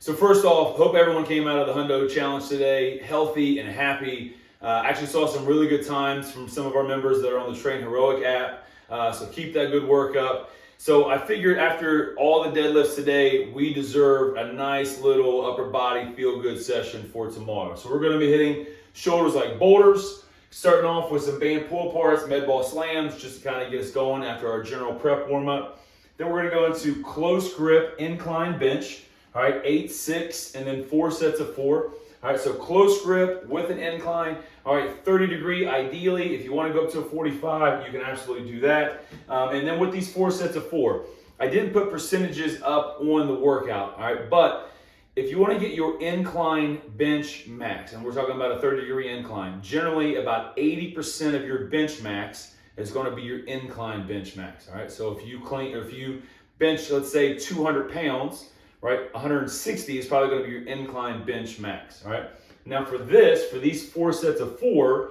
So first off, hope everyone came out of the Hundo Challenge today healthy and happy. Actually saw some really good times from some of our members that are on the Train Heroic app. So keep that good work up. So I figured after all the deadlifts today, we deserve a nice little upper body feel-good session for tomorrow. So we're going to be hitting shoulders like boulders, starting off with some band pull-aparts, med ball slams, just to kind of get us going after our general prep warm-up. Then we're going to go into close grip incline bench. All right, 8, 6, and then 4 sets of 4. All right, so close grip with an incline. All right, 30 degree ideally. If you want to go up to a 45, you can absolutely do that. And then with these 4 sets of 4, I didn't put percentages up on the workout. All right, but if you want to get your incline bench max, and we're talking about a 30 degree incline, generally about 80% of your bench max is going to be your incline bench max. All right, so if you bench, let's say 200 pounds, right, 160 is probably going to be your incline bench max. All right. Now for these 4 sets of 4,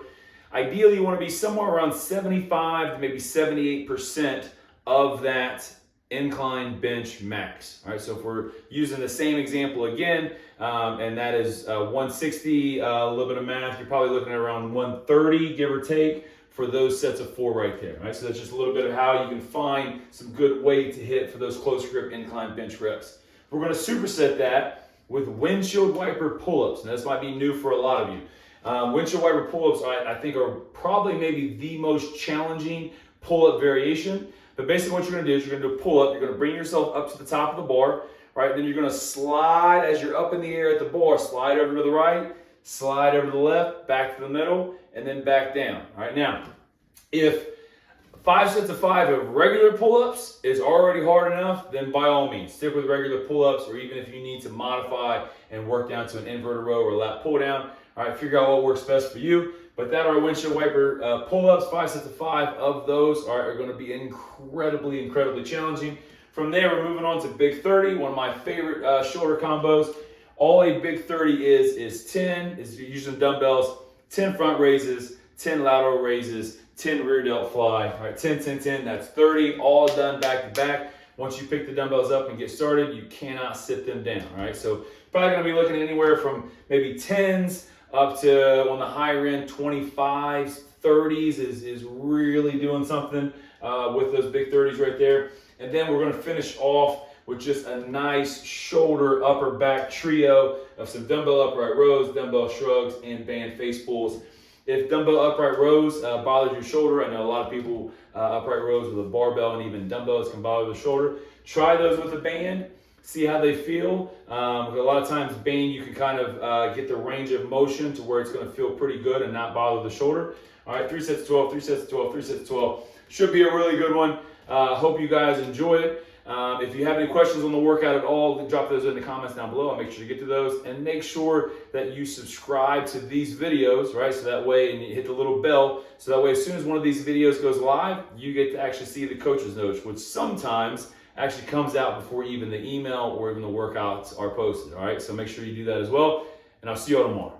ideally you want to be somewhere around 75 to maybe 78% of that incline bench max. All right. So if we're using the same example again, and that is 160, a little bit of math, you're probably looking at around 130, give or take, for those sets of 4 right there. Right. So that's just a little bit of how you can find some good weight to hit for those close grip incline bench reps. We're going to superset that with windshield wiper pull-ups. And this might be new for a lot of you. Windshield wiper pull-ups, I think, are probably maybe the most challenging pull-up variation. But basically what you're going to do is you're going to do a pull-up. You're going to bring yourself up to the top of the bar, right? Then you're going to slide as you're up in the air at the bar. Slide over to the right, slide over to the left, back to the middle, and then back down. All right, now, if 5 sets of 5 of regular pull-ups is already hard enough, then by all means, stick with regular pull-ups, or even if you need to modify and work down to an inverted row or lat pull-down, all right, figure out what works best for you. But that are windshield wiper pull-ups, 5 sets of 5 of those are going to be incredibly challenging. From there, we're moving on to Big 30, one of my favorite shoulder combos. All a Big 30 is 10, is using dumbbells, 10 front raises, 10 lateral raises, 10 rear delt fly. All right, 10, 10, 10, that's 30, all done back to back. Once you pick the dumbbells up and get started, you cannot sit them down. All right, so probably gonna be looking at anywhere from maybe 10s up to, on the higher end, 25s, 30s is really doing something with those big 30s right there. And then we're gonna finish off with just a nice shoulder upper back trio of some dumbbell upright rows, dumbbell shrugs, and band face pulls. If dumbbell upright rows bothers your shoulder, I know a lot of people upright rows with a barbell and even dumbbells can bother the shoulder. Try those with a band, see how they feel. A lot of times band, you can kind of get the range of motion to where it's going to feel pretty good and not bother the shoulder. All right, 3 sets of 12, 3 sets of 12, 3 sets of 12. Should be a really good one. Hope you guys enjoy it. If you have any questions on the workout at all, drop those in the comments down below. I'll make sure to get to those. And make sure that you subscribe to these videos, right? So that way, and you hit the little bell, so that way as soon as one of these videos goes live, you get to actually see the coach's notes, which sometimes actually comes out before even the email or even the workouts are posted, all right? So make sure you do that as well. And I'll see you all tomorrow.